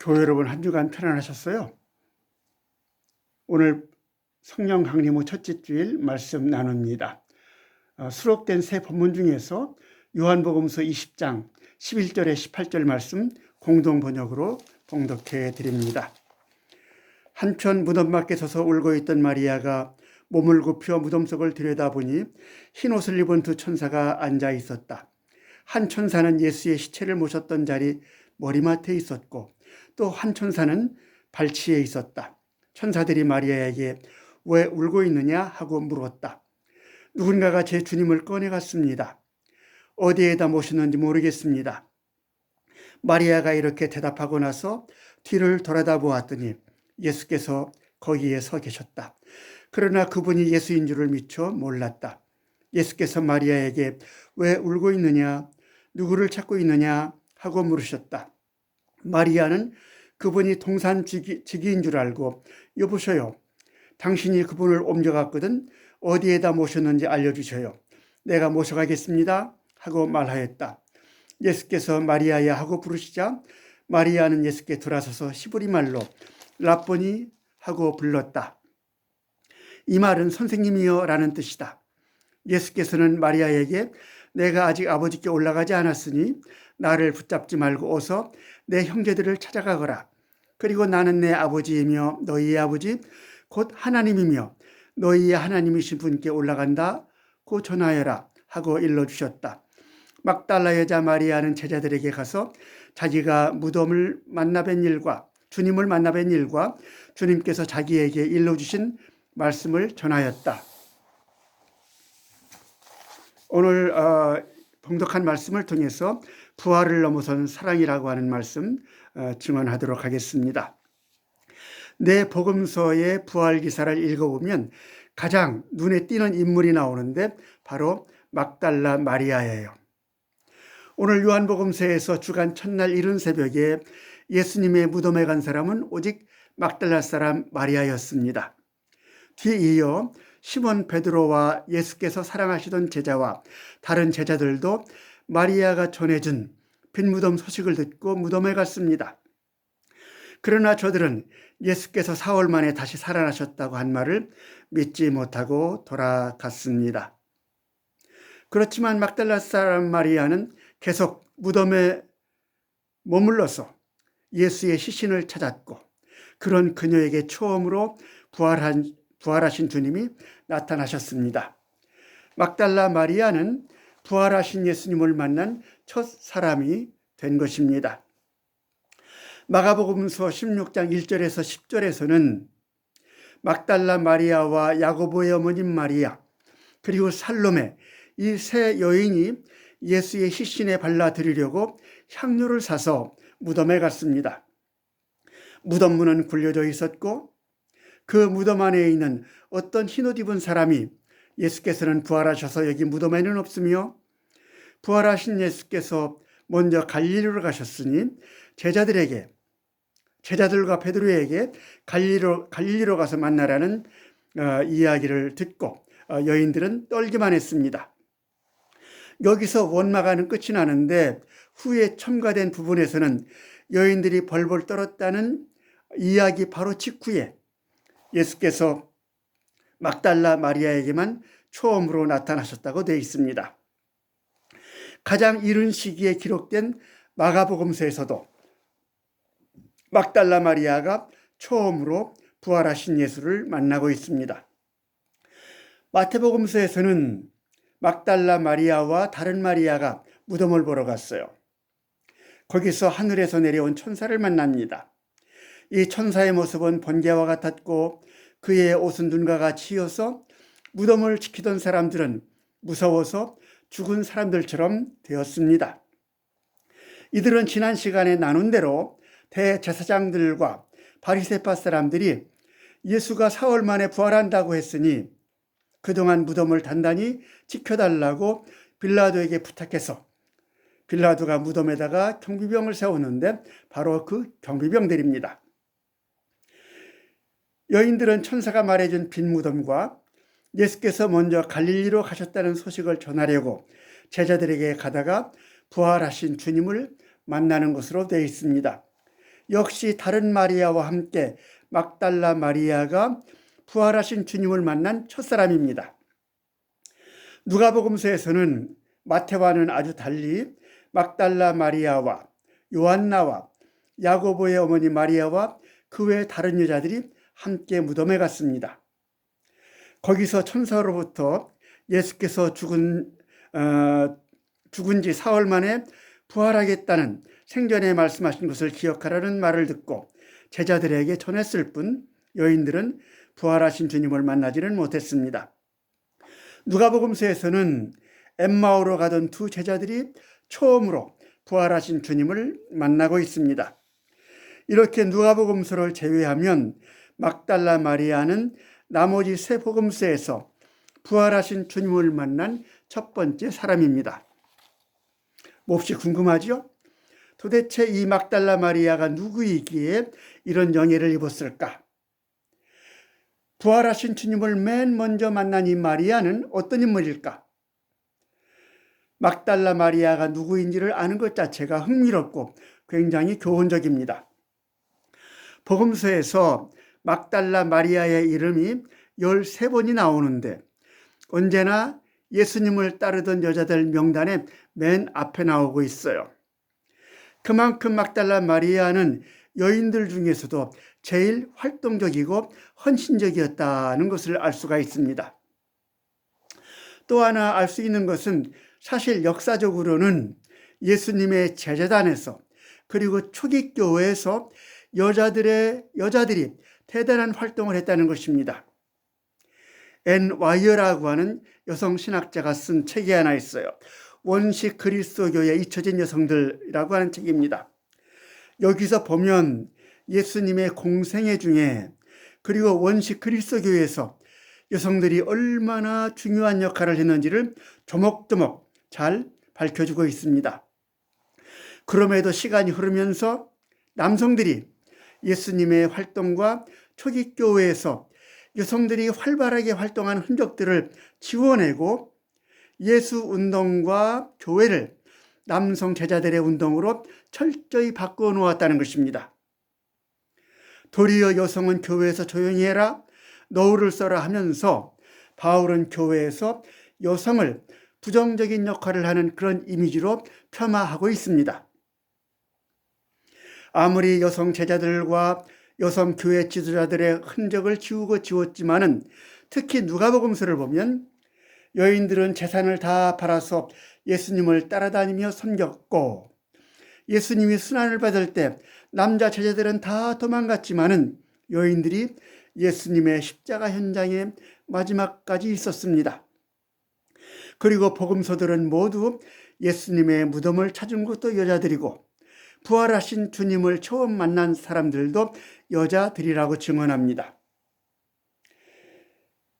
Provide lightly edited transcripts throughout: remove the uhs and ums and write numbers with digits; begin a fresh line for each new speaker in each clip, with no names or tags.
교회 여러분, 한 주간 편안하셨어요? 오늘 성령 강림 후 첫째 주일 말씀 나눕니다. 수록된 새 본문 중에서 요한복음서 20장 11절에 18절 말씀 공동 번역으로 봉독해 드립니다. 한편 무덤 밖에 서서 울고 있던 마리아가 몸을 굽혀 무덤 속을 들여다보니 흰 옷을 입은 두 천사가 앉아 있었다. 한 천사는 예수의 시체를 모셨던 자리 머리맡에 있었고 또 한 천사는 발치에 있었다. 천사들이 마리아에게 왜 울고 있느냐 하고 물었다. 누군가가 제 주님을 꺼내갔습니다. 어디에다 모셨는지 모르겠습니다. 마리아가 이렇게 대답하고 나서 뒤를 돌아다 보았더니 예수께서 거기에 서 계셨다. 그러나 그분이 예수인 줄을 미처 몰랐다. 예수께서 마리아에게 왜 울고 있느냐, 누구를 찾고 있느냐 하고 물으셨다. 마리아는 그분이 동산지기인 줄 알고 여보셔요. 당신이 그분을 옮겨갔거든 어디에다 모셨는지 알려주셔요. 내가 모셔가겠습니다 하고 말하였다. 예수께서 마리아야 하고 부르시자 마리아는 예수께 돌아서서 히브리 말로 라보니 하고 불렀다. 이 말은 선생님이여 라는 뜻이다. 예수께서는 마리아에게 내가 아직 아버지께 올라가지 않았으니 나를 붙잡지 말고 어서 내 형제들을 찾아가거라. 그리고 나는 내 아버지이며 너희의 아버지 곧 하나님이며 너희의 하나님이신 분께 올라간다고 전하여라 하고 일러주셨다. 막달라 여자 마리아는 제자들에게 가서 자기가 무덤을 만나뵌 일과 주님을 만나뵌 일과 주님께서 자기에게 일러주신 말씀을 전하였다. 오늘 봉독한 말씀을 통해서 부활을 넘어선 사랑이라고 하는 말씀 증언하도록 하겠습니다. 내 복음서의 부활 기사를 읽어보면 가장 눈에 띄는 인물이 나오는데 바로 막달라 마리아예요. 오늘 요한복음서에서 주간 첫날 이른 새벽에 예수님의 무덤에 간 사람은 오직 막달라 사람 마리아였습니다. 뒤이어 시몬 베드로와 예수께서 사랑하시던 제자와 다른 제자들도 마리아가 전해준 빈 무덤 소식을 듣고 무덤에 갔습니다. 그러나 저들은 예수께서 사흘 만에 다시 살아나셨다고 한 말을 믿지 못하고 돌아갔습니다. 그렇지만 막달라 사람 마리아는 계속 무덤에 머물러서 예수의 시신을 찾았고 그런 그녀에게 처음으로 부활하신 주님이 나타나셨습니다. 막달라 마리아는 부활하신 예수님을 만난 첫 사람이 된 것입니다. 마가복음서 16장 1절에서 10절에서는 막달라 마리아와 야고보의 어머님 마리아 그리고 살로메 이 세 여인이 예수의 시신에 발라드리려고 향료를 사서 무덤에 갔습니다. 무덤 문은 굴려져 있었고 그 무덤 안에 있는 어떤 흰옷 입은 사람이 예수께서는 부활하셔서 여기 무덤에는 없으며 부활하신 예수께서 먼저 갈릴리로 가셨으니 제자들과 베드로에게 갈릴리로 가서 만나라는 이야기를 듣고 여인들은 떨기만 했습니다. 여기서 원마가는 끝이 나는데 후에 첨가된 부분에서는 여인들이 벌벌 떨었다는 이야기 바로 직후에 예수께서 막달라 마리아에게만 처음으로 나타나셨다고 되어 있습니다. 가장 이른 시기에 기록된 마가복음서에서도 막달라 마리아가 처음으로 부활하신 예수를 만나고 있습니다. 마태복음서에서는 막달라 마리아와 다른 마리아가 무덤을 보러 갔어요. 거기서 하늘에서 내려온 천사를 만납니다. 이 천사의 모습은 번개와 같았고 그의 옷은 눈과 같이 휘어서 무덤을 지키던 사람들은 무서워서 죽은 사람들처럼 되었습니다. 이들은 지난 시간에 나눈 대로 대제사장들과 바리새파 사람들이 예수가 사흘 만에 부활한다고 했으니 그동안 무덤을 단단히 지켜달라고 빌라도에게 부탁해서 빌라도가 무덤에다가 경비병을 세우는데 바로 그 경비병들입니다. 여인들은 천사가 말해준 빈 무덤과 예수께서 먼저 갈릴리로 가셨다는 소식을 전하려고 제자들에게 가다가 부활하신 주님을 만나는 것으로 되어 있습니다. 역시 다른 마리아와 함께 막달라 마리아가 부활하신 주님을 만난 첫사람입니다. 누가복음서에서는 마태와는 아주 달리 막달라 마리아와 요한나와 야고보의 어머니 마리아와 그 외 다른 여자들이 함께 무덤에 갔습니다. 거기서 천사로부터 예수께서 죽은 지 사흘 만에 부활하겠다는 생전에 말씀하신 것을 기억하라는 말을 듣고 제자들에게 전했을 뿐 여인들은 부활하신 주님을 만나지는 못했습니다. 누가복음서에서는 엠마오로 가던 두 제자들이 처음으로 부활하신 주님을 만나고 있습니다. 이렇게 누가복음서를 제외하면 막달라 마리아는 나머지 세 복음서에서 부활하신 주님을 만난 첫 번째 사람입니다. 몹시 궁금하죠? 도대체 이 막달라 마리아가 누구이기에 이런 영예를 입었을까? 부활하신 주님을 맨 먼저 만난 이 마리아는 어떤 인물일까? 막달라 마리아가 누구인지를 아는 것 자체가 흥미롭고 굉장히 교훈적입니다. 복음서에서 막달라 마리아의 이름이 13번이 나오는데 언제나 예수님을 따르던 여자들 명단에 맨 앞에 나오고 있어요. 그만큼 막달라 마리아는 여인들 중에서도 제일 활동적이고 헌신적이었다는 것을 알 수가 있습니다. 또 하나 알 수 있는 것은 사실 역사적으로는 예수님의 제자단에서 그리고 초기 교회에서 여자들이 대단한 활동을 했다는 것입니다. 앤 와이어라고 하는 여성 신학자가 쓴 책이 하나 있어요. 원식 그리스도교에 잊혀진 여성들이라고 하는 책입니다. 여기서 보면 예수님의 공생애 중에 그리고 원식 그리스도교에서 여성들이 얼마나 중요한 역할을 했는지를 조목조목 잘 밝혀주고 있습니다. 그럼에도 시간이 흐르면서 남성들이 예수님의 활동과 초기 교회에서 여성들이 활발하게 활동하는 흔적들을 지워내고 예수 운동과 교회를 남성 제자들의 운동으로 철저히 바꾸어 놓았다는 것입니다. 도리어 여성은 교회에서 조용히 해라, 너울을 써라 하면서 바울은 교회에서 여성을 부정적인 역할을 하는 그런 이미지로 폄하하고 있습니다. 아무리 여성 제자들과 여성 교회 지도자들의 흔적을 지웠지만은 특히 누가복음서를 보면 여인들은 재산을 다 팔아서 예수님을 따라다니며 섬겼고 예수님이 순환을 받을 때 남자 제자들은 다 도망갔지만은 여인들이 예수님의 십자가 현장에 마지막까지 있었습니다. 그리고 복음서들은 모두 예수님의 무덤을 찾은 것도 여자들이고 부활하신 주님을 처음 만난 사람들도 여자들이라고 증언합니다.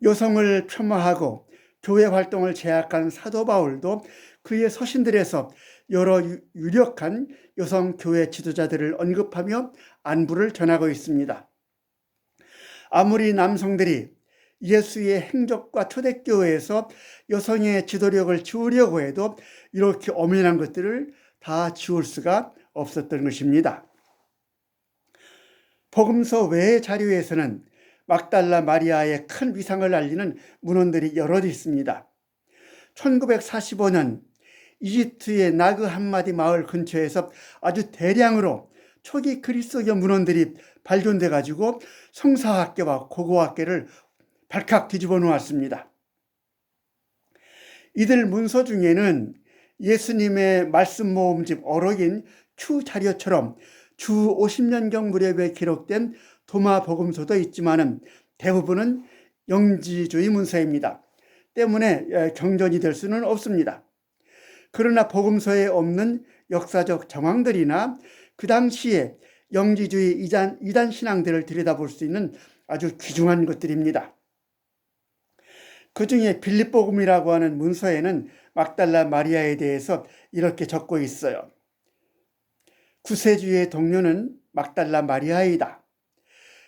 여성을 폄하하고 교회 활동을 제약한 사도 바울도 그의 서신들에서 여러 유력한 여성 교회 지도자들을 언급하며 안부를 전하고 있습니다. 아무리 남성들이 예수의 행적과 초대교회에서 여성의 지도력을 지우려고 해도 이렇게 엄연한 것들을 다 지울 수가 없었던 것입니다. 복음서 외의 자료에서는 막달라 마리아의 큰 위상을 알리는 문헌들이 여럿 있습니다. 1945년 이집트의 나그 한마디 마을 근처에서 아주 대량으로 초기 그리스도교 문헌들이 발견돼 가지고 성사학계와 고고학계를 발칵 뒤집어 놓았습니다. 이들 문서 중에는 예수님의 말씀 모음집 어록인 큐 자료처럼 주 50년경 무렵에 기록된 도마 복음서도 있지만은 대부분은 영지주의 문서입니다. 때문에 경전이 될 수는 없습니다. 그러나 복음서에 없는 역사적 정황들이나 그 당시에 영지주의 이단 신앙들을 들여다볼 수 있는 아주 귀중한 것들입니다. 그 중에 빌립복음이라고 하는 문서에는 막달라 마리아에 대해서 이렇게 적고 있어요. 구세주의 동료는 막달라 마리아이다.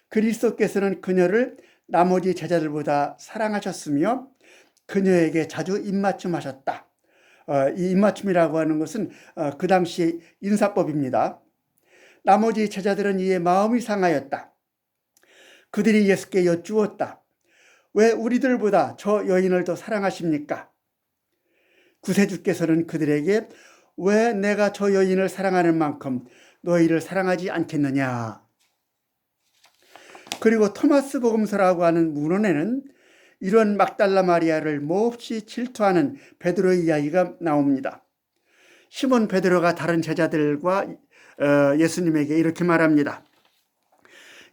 그리스도께서는 그녀를 나머지 제자들보다 사랑하셨으며 그녀에게 자주 입맞춤하셨다. 이 입맞춤이라고 하는 것은 그 당시 인사법입니다. 나머지 제자들은 이에 마음이 상하였다. 그들이 예수께 여쭈었다. 왜 우리들보다 저 여인을 더 사랑하십니까? 구세주께서는 그들에게 왜 내가 저 여인을 사랑하는 만큼 너희를 사랑하지 않겠느냐. 그리고 토마스 복음서라고 하는 문헌에는 이런 막달라 마리아를 몹시 질투하는 베드로의 이야기가 나옵니다. 시몬 베드로가 다른 제자들과 예수님에게 이렇게 말합니다.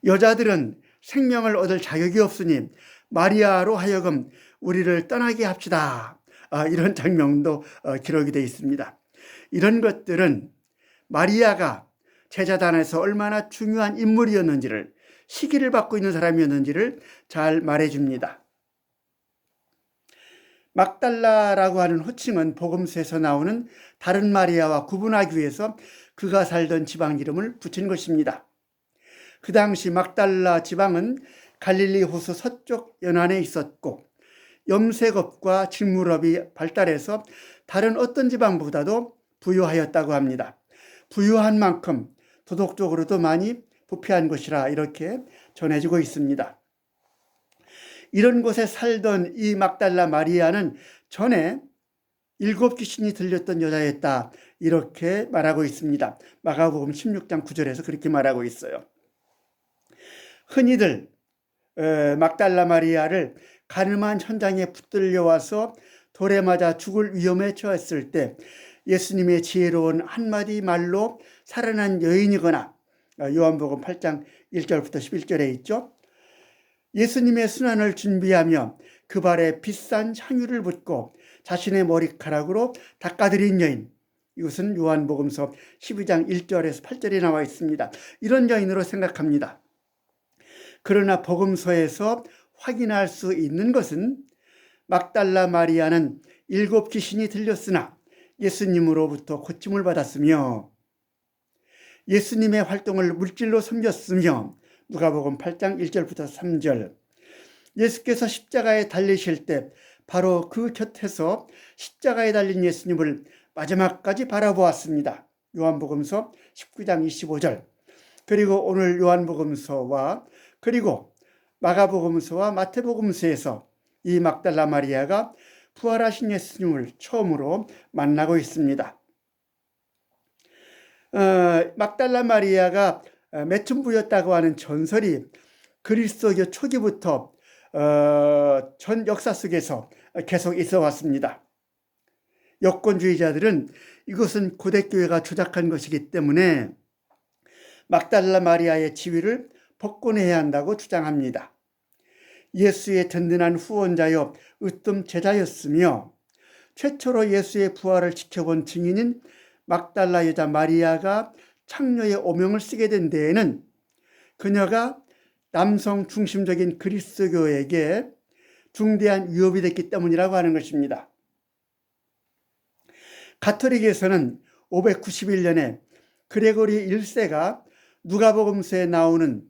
여자들은 생명을 얻을 자격이 없으니 마리아로 하여금 우리를 떠나게 합시다. 이런 장면도 기록이 되어 있습니다. 이런 것들은 마리아가 제자단에서 얼마나 중요한 인물이었는지를, 시기를 받고 있는 사람이었는지를 잘 말해줍니다. 막달라라고 하는 호칭은 복음서에서 나오는 다른 마리아와 구분하기 위해서 그가 살던 지방 이름을 붙인 것입니다. 그 당시 막달라 지방은 갈릴리 호수 서쪽 연안에 있었고 염색업과 직물업이 발달해서 다른 어떤 지방보다도 부유하였다고 합니다. 부유한 만큼 도덕적으로도 많이 부패한 것이라 이렇게 전해지고 있습니다. 이런 곳에 살던 이 막달라 마리아는 전에 7 귀신이 들렸던 여자였다 이렇게 말하고 있습니다. 마가복음 16장 9절에서 그렇게 말하고 있어요. 흔히들 막달라 마리아를 가늠한 현장에 붙들려와서 돌에 맞아 죽을 위험에 처했을 때 예수님의 지혜로운 한마디 말로 살아난 여인이거나 요한복음 8장 1절부터 11절에 있죠. 예수님의 순환을 준비하며 그 발에 비싼 향유를 붓고 자신의 머리카락으로 닦아드린 여인, 이것은 요한복음서 12장 1절에서 8절에 나와 있습니다. 이런 여인으로 생각합니다. 그러나 복음서에서 확인할 수 있는 것은 막달라 마리아는 7 귀신이 들렸으나 예수님으로부터 고침을 받았으며 예수님의 활동을 물질로 섬겼으며 누가복음 8장 1절부터 3절, 예수께서 십자가에 달리실 때 바로 그 곁에서 십자가에 달린 예수님을 마지막까지 바라보았습니다. 요한복음서 19장 25절, 그리고 오늘 요한복음서와 그리고 마가복음서와 마태복음서에서 이 막달라 마리아가 부활하신 예수님을 처음으로 만나고 있습니다. 막달라 마리아가 매춘부였다고 하는 전설이 그리스도교 초기부터 전 역사 속에서 계속 있어 왔습니다. 여권주의자들은 이것은 고대교회가 조작한 것이기 때문에 막달라 마리아의 지위를 복권해야 한다고 주장합니다. 예수의 든든한 후원자여 으뜸 제자였으며 최초로 예수의 부활을 지켜본 증인인 막달라 여자 마리아가 창녀의 오명을 쓰게 된 데에는 그녀가 남성 중심적인 그리스도교에게 중대한 위협이 됐기 때문이라고 하는 것입니다. 가톨릭에서는 591년에 그레고리 1세가 누가복음서에 나오는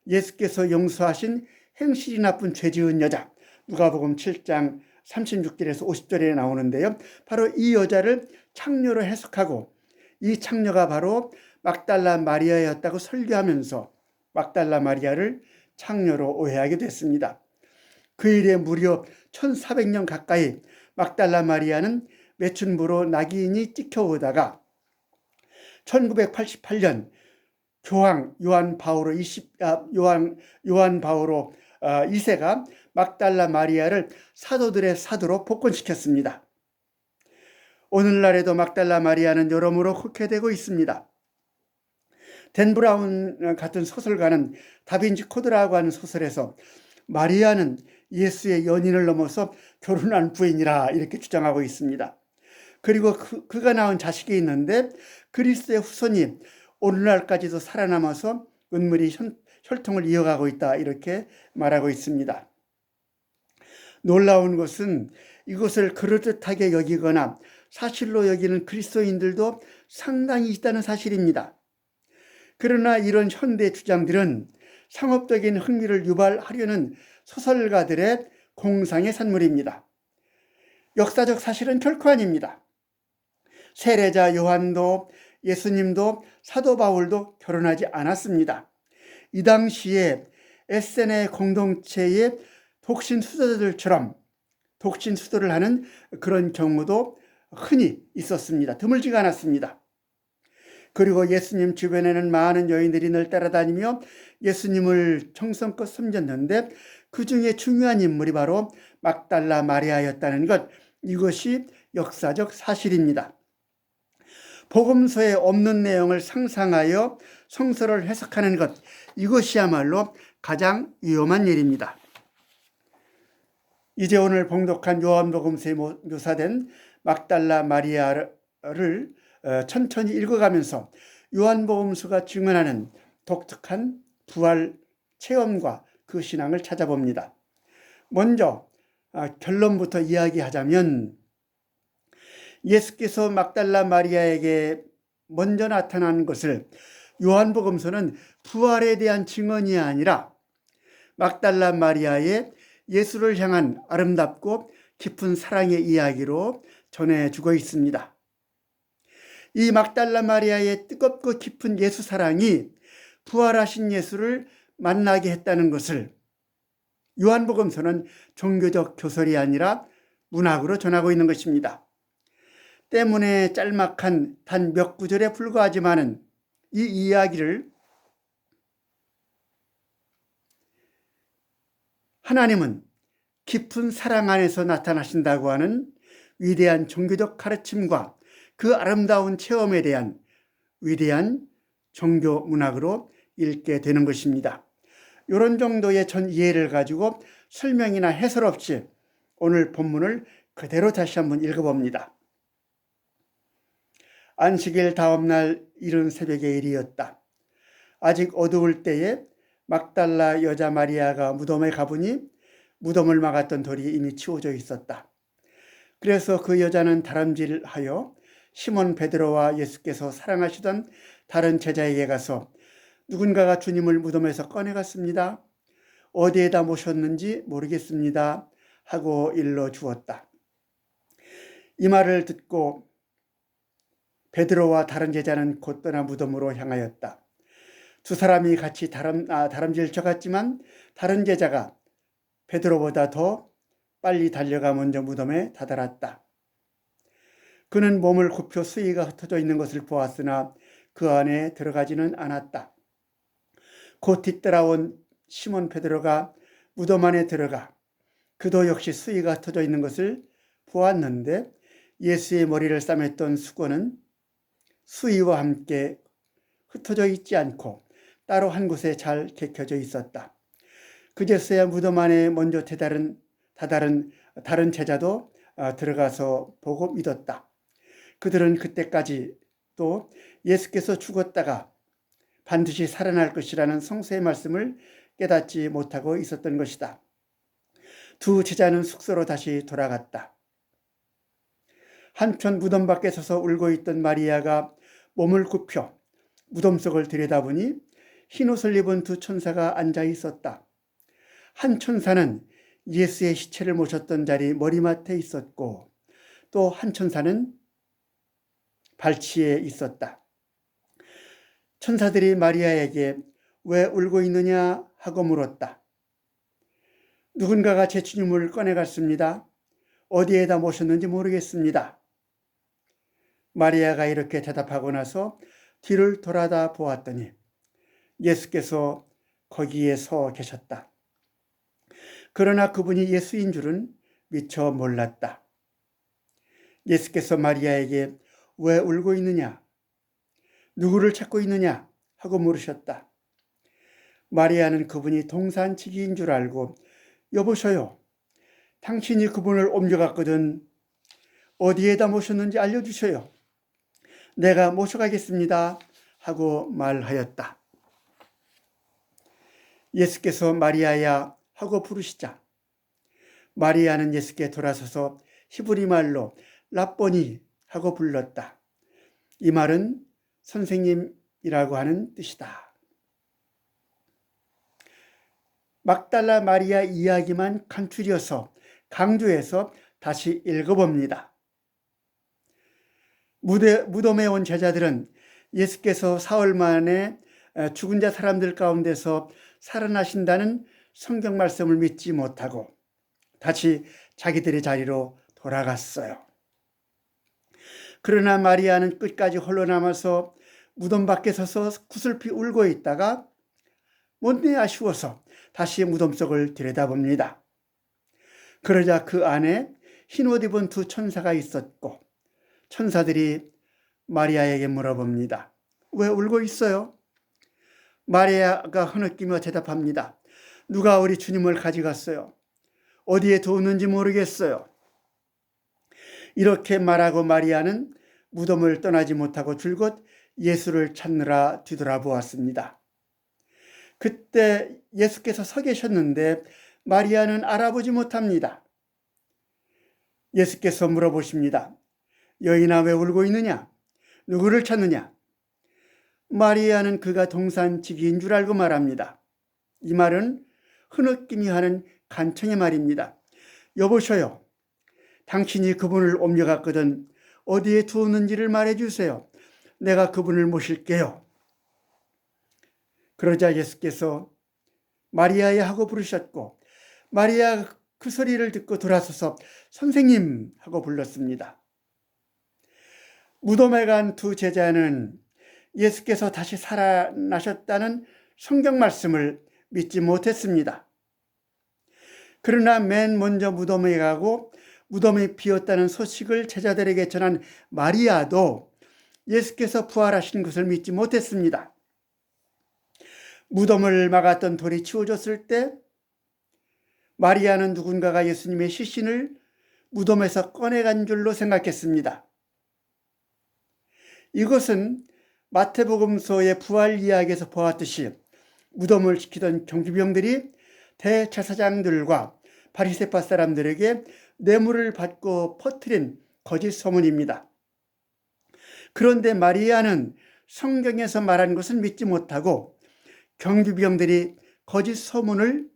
예수께서 용서하신 행실이 나쁜 죄 지은 여자, 누가복음 7장 36절에서 50절에 나오는데요. 바로 이 여자를 창녀로 해석하고 이 창녀가 바로 막달라 마리아였다고 설교하면서 막달라 마리아를 창녀로 오해하게 됐습니다. 그 일에 무려 1400년 가까이 막달라 마리아는 매춘부로 낙인이 찍혀오다가 1988년 교황 요한 바오로 2세가 막달라 마리아를 사도들의 사도로 복권시켰습니다. 오늘날에도 막달라 마리아는 여러모로 혹해되고 있습니다. 댄 브라운 같은 소설가는 다빈치 코드라고 하는 소설에서 마리아는 예수의 연인을 넘어서 결혼한 부인이라 이렇게 주장하고 있습니다. 그리고 그가 낳은 자식이 있는데 그리스도의 후손이 오늘날까지도 살아남아서 은밀히 혈통을 이어가고 있다 이렇게 말하고 있습니다. 놀라운 것은 이것을 그럴듯하게 여기거나 사실로 여기는 그리스도인들도 상당히 있다는 사실입니다. 그러나 이런 현대 주장들은 상업적인 흥미를 유발하려는 소설가들의 공상의 산물입니다. 역사적 사실은 결코 아닙니다. 세례자 요한도 예수님도 사도 바울도 결혼하지 않았습니다. 이 당시에 에세네 공동체의 독신 수도들처럼 독신 수도를 하는 그런 경우도 흔히 있었습니다. 드물지가 않았습니다. 그리고 예수님 주변에는 많은 여인들이 늘 따라다니며 예수님을 정성껏 섬겼는데 그 중에 중요한 인물이 바로 막달라 마리아였다는 것, 이것이 역사적 사실입니다. 복음서에 없는 내용을 상상하여 성서를 해석하는 것, 이것이야말로 가장 위험한 일입니다. 이제 오늘 봉독한 요한복음서에 묘사된 막달라 마리아를 천천히 읽어가면서 요한복음서가 증언하는 독특한 부활 체험과 그 신앙을 찾아봅니다. 먼저 결론부터 이야기하자면 예수께서 막달라 마리아에게 먼저 나타난 것을 요한복음서는 부활에 대한 증언이 아니라 막달라 마리아의 예수를 향한 아름답고 깊은 사랑의 이야기로 전해주고 있습니다. 이 막달라 마리아의 뜨겁고 깊은 예수 사랑이 부활하신 예수를 만나게 했다는 것을 요한복음서는 종교적 교설이 아니라 문학으로 전하고 있는 것입니다. 때문에 짤막한 단 몇 구절에 불과하지만은 이 이야기를 하나님은 깊은 사랑 안에서 나타나신다고 하는 위대한 종교적 가르침과 그 아름다운 체험에 대한 위대한 종교 문학으로 읽게 되는 것입니다. 이런 정도의 전 이해를 가지고 설명이나 해설 없이 오늘 본문을 그대로 다시 한번 읽어봅니다. 안식일 다음 날 이른 새벽의 일이었다. 아직 어두울 때에 막달라 여자 마리아가 무덤에 가보니 무덤을 막았던 돌이 이미 치워져 있었다. 그래서 그 여자는 다람질하여 시몬 베드로와 예수께서 사랑하시던 다른 제자에게 가서 누군가가 주님을 무덤에서 꺼내갔습니다. 어디에다 모셨는지 모르겠습니다. 하고 일러 주었다. 이 말을 듣고 베드로와 다른 제자는 곧 떠나 무덤으로 향하였다. 두 사람이 같이 다람쥐를 쳐갔지만 다른 제자가 베드로보다 더 빨리 달려가 먼저 무덤에 다다랐다. 그는 몸을 굽혀 수의가 흩어져 있는 것을 보았으나 그 안에 들어가지는 않았다. 곧 뒤따라온 시몬 베드로가 무덤 안에 들어가 그도 역시 수의가 흩어져 있는 것을 보았는데 예수의 머리를 싸맸던 수건은 수의와 함께 흩어져 있지 않고 따로 한 곳에 잘 개켜져 있었다. 그제서야 무덤 안에 먼저 다른 제자도 들어가서 보고 믿었다. 그들은 그때까지 또 예수께서 죽었다가 반드시 살아날 것이라는 성서의 말씀을 깨닫지 못하고 있었던 것이다. 두 제자는 숙소로 다시 돌아갔다. 한편 무덤 밖에 서서 울고 있던 마리아가 몸을 굽혀 무덤 속을 들여다보니 흰옷을 입은 두 천사가 앉아 있었다. 한 천사는 예수의 시체를 모셨던 자리 머리맡에 있었고 또 한 천사는 발치에 있었다. 천사들이 마리아에게 왜 울고 있느냐 하고 물었다. 누군가가 제 주님을 꺼내갔습니다. 어디에다 모셨는지 모르겠습니다. 마리아가 이렇게 대답하고 나서 뒤를 돌아다 보았더니 예수께서 거기에 서 계셨다. 그러나 그분이 예수인 줄은 미처 몰랐다. 예수께서 마리아에게 왜 울고 있느냐? 누구를 찾고 있느냐? 하고 물으셨다. 마리아는 그분이 동산치기인 줄 알고 여보셔요. 당신이 그분을 옮겨갔거든. 어디에다 모셨는지 알려주셔요. 내가 모셔가겠습니다. 하고 말하였다. 예수께서 마리아야 하고 부르시자 마리아는 예수께 돌아서서 히브리 말로 랍보니 하고 불렀다. 이 말은 선생님이라고 하는 뜻이다. 막달라 마리아 이야기만 간추려서 강조해서 다시 읽어봅니다. 무덤에 온 제자들은 예수께서 사흘 만에 죽은 자 사람들 가운데서 살아나신다는 성경 말씀을 믿지 못하고 다시 자기들의 자리로 돌아갔어요. 그러나 마리아는 끝까지 홀로 남아서 무덤 밖에 서서 구슬피 울고 있다가 못내 아쉬워서 다시 무덤 속을 들여다봅니다. 그러자 그 안에 흰옷 입은 두 천사가 있었고 천사들이 마리아에게 물어봅니다. 왜 울고 있어요? 마리아가 흐느끼며 대답합니다. 누가 우리 주님을 가져갔어요? 어디에 두었는지 모르겠어요. 이렇게 말하고 마리아는 무덤을 떠나지 못하고 줄곧 예수를 찾느라 뒤돌아보았습니다. 그때 예수께서 서 계셨는데 마리아는 알아보지 못합니다. 예수께서 물어보십니다. 여인아, 왜 울고 있느냐? 누구를 찾느냐? 마리아는 그가 동산지기인 줄 알고 말합니다. 이 말은 흐느끼며 하는 간청의 말입니다. 여보셔요. 당신이 그분을 옮겨갔거든 어디에 두었는지를 말해주세요. 내가 그분을 모실게요. 그러자 예수께서 마리아야 하고 부르셨고 마리아가 그 소리를 듣고 돌아서서 선생님 하고 불렀습니다. 무덤에 간 두 제자는 예수께서 다시 살아나셨다는 성경 말씀을 믿지 못했습니다. 그러나 맨 먼저 무덤에 가고 무덤이 비었다는 소식을 제자들에게 전한 마리아도 예수께서 부활하신 것을 믿지 못했습니다. 무덤을 막았던 돌이 치워졌을 때 마리아는 누군가가 예수님의 시신을 무덤에서 꺼내간 줄로 생각했습니다. 이것은 마태복음서의 부활 이야기에서 보았듯이 무덤을 지키던 경비병들이 대제사장들과 바리새파 사람들에게 뇌물을 받고 퍼뜨린 거짓 소문입니다. 그런데 마리아는 성경에서 말한 것을 믿지 못하고 경비병들이 거짓 소문을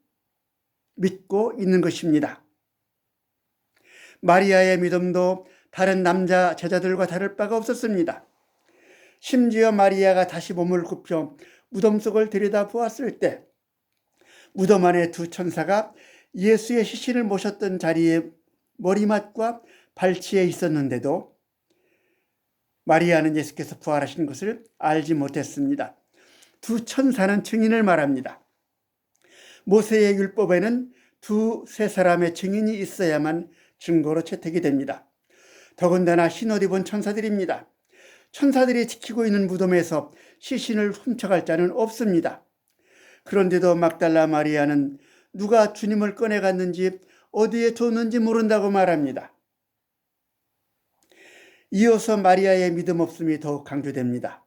믿고 있는 것입니다. 마리아의 믿음도 다른 남자 제자들과 다를 바가 없었습니다. 심지어 마리아가 다시 몸을 굽혀 무덤 속을 들여다보았을 때 무덤 안에 두 천사가 예수의 시신을 모셨던 자리에 머리맡과 발치에 있었는데도 마리아는 예수께서 부활하신 것을 알지 못했습니다. 두 천사는 증인을 말합니다. 모세의 율법에는 두세 사람의 증인이 있어야만 증거로 채택이 됩니다. 더군다나 흰옷 입은 천사들입니다. 천사들이 지키고 있는 무덤에서 시신을 훔쳐갈 자는 없습니다. 그런데도 막달라 마리아는 누가 주님을 꺼내갔는지 어디에 뒀는지 모른다고 말합니다. 이어서 마리아의 믿음 없음이 더욱 강조됩니다.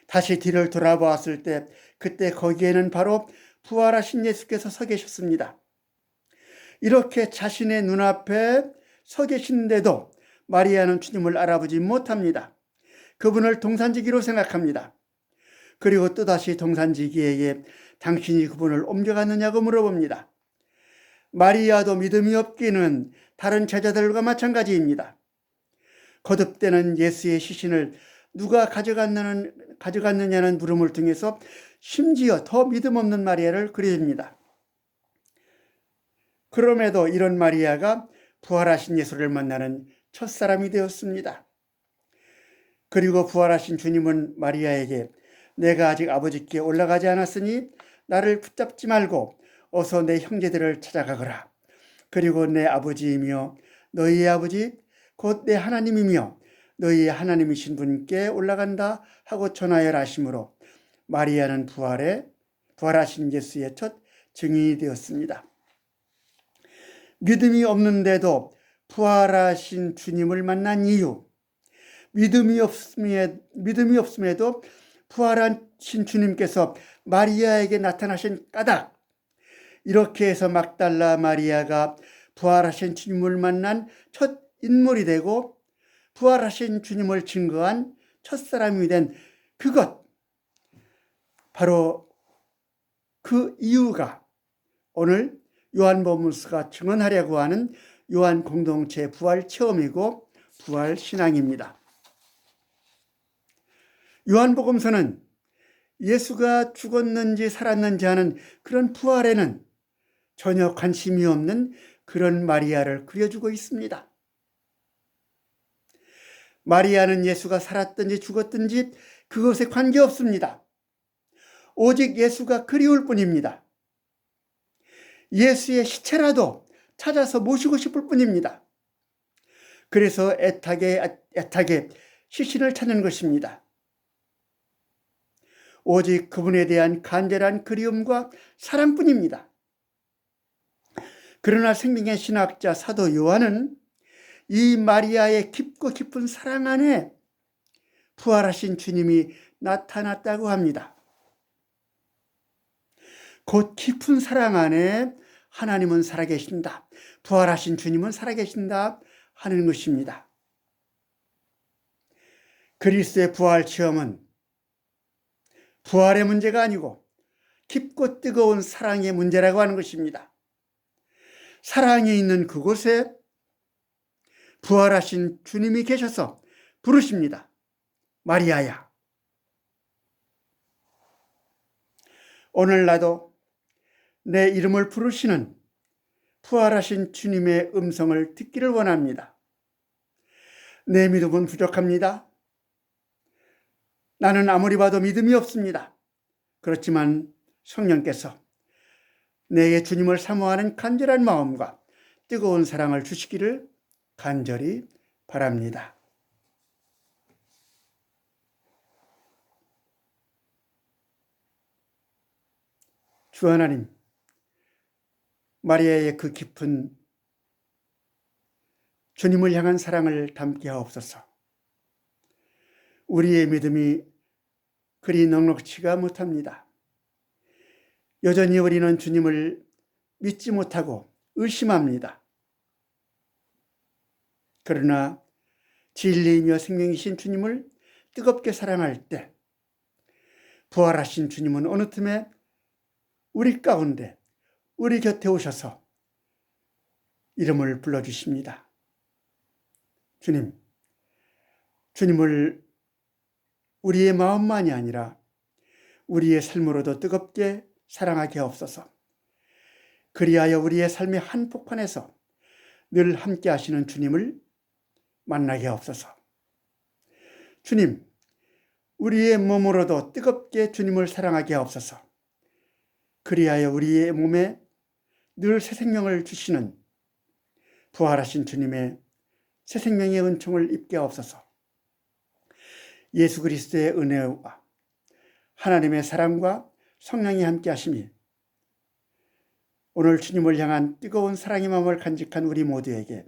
다시 뒤를 돌아보았을 때 그때 거기에는 바로 부활하신 예수께서 서 계셨습니다. 이렇게 자신의 눈앞에 서 계신데도 마리아는 주님을 알아보지 못합니다. 그분을 동산지기로 생각합니다. 그리고 또다시 동산지기에게 당신이 그분을 옮겨갔느냐고 물어봅니다. 마리아도 믿음이 없기는 다른 제자들과 마찬가지입니다. 거듭되는 예수의 시신을 누가 가져갔느냐는 물음을 통해서 심지어 더 믿음 없는 마리아를 그려줍니다. 그럼에도 이런 마리아가 부활하신 예수를 만나는 첫사람이 되었습니다. 그리고 부활하신 주님은 마리아에게 내가 아직 아버지께 올라가지 않았으니 나를 붙잡지 말고 어서 내 형제들을 찾아가거라. 그리고 내 아버지이며 너희의 아버지 곧 내 하나님이며 너희의 하나님이신 분께 올라간다 하고 전하여라 하심으로 마리아는 부활하신 예수의 첫 증인이 되었습니다. 믿음이 없는데도 부활하신 주님을 만난 이유, 믿음이 없음에도 부활하신 주님께서 마리아에게 나타나신 까닭, 이렇게 해서 막달라 마리아가 부활하신 주님을 만난 첫 인물이 되고 부활하신 주님을 증거한 첫사람이 된 그것, 바로 그 이유가 오늘 요한복음서가 증언하려고 하는 요한 공동체 부활 체험이고 부활 신앙입니다. 요한복음서는 예수가 죽었는지 살았는지 하는 그런 부활에는 전혀 관심이 없는 그런 마리아를 그려주고 있습니다. 마리아는 예수가 살았든지 죽었든지 그것에 관계없습니다. 오직 예수가 그리울 뿐입니다. 예수의 시체라도 찾아서 모시고 싶을 뿐입니다. 그래서 애타게 시신을 찾는 것입니다. 오직 그분에 대한 간절한 그리움과 사랑뿐입니다. 그러나 생명의 신학자 사도 요한은 이 마리아의 깊고 깊은 사랑 안에 부활하신 주님이 나타났다고 합니다. 곧 깊은 사랑 안에 하나님은 살아계신다, 부활하신 주님은 살아계신다 하는 것입니다. 그리스도의 부활 체험은 부활의 문제가 아니고 깊고 뜨거운 사랑의 문제라고 하는 것입니다. 사랑이 있는 그곳에 부활하신 주님이 계셔서 부르십니다. 마리아야. 오늘 나도 내 이름을 부르시는 부활하신 주님의 음성을 듣기를 원합니다. 내 믿음은 부족합니다. 나는 아무리 봐도 믿음이 없습니다. 그렇지만 성령께서 내게 주님을 사모하는 간절한 마음과 뜨거운 사랑을 주시기를 간절히 바랍니다. 주 하나님, 마리아의 그 깊은 주님을 향한 사랑을 담게 하옵소서. 우리의 믿음이 그리 넉넉치가 못합니다. 여전히 우리는 주님을 믿지 못하고 의심합니다. 그러나 진리이며 생명이신 주님을 뜨겁게 사랑할 때 부활하신 주님은 어느 틈에 우리 가운데, 우리 곁에 오셔서 이름을 불러주십니다. 주님을 우리의 마음만이 아니라 우리의 삶으로도 뜨겁게 사랑하게 하옵소서. 그리하여 우리의 삶의 한복판에서 늘 함께 하시는 주님을 만나게 하옵소서. 주님, 우리의 몸으로도 뜨겁게 주님을 사랑하게 하옵소서. 그리하여 우리의 몸에 늘 새 생명을 주시는 부활하신 주님의 새 생명의 은총을 입게 하옵소서. 예수 그리스도의 은혜와 하나님의 사랑과 성령이 함께 하심이 오늘 주님을 향한 뜨거운 사랑의 마음을 간직한 우리 모두에게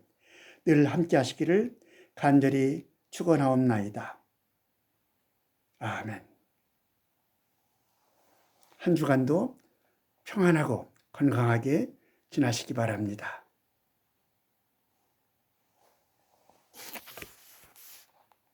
늘 함께 하시기를 간절히 축원하옵나이다. 아멘. 한 주간도 평안하고 건강하게 지나시기 바랍니다.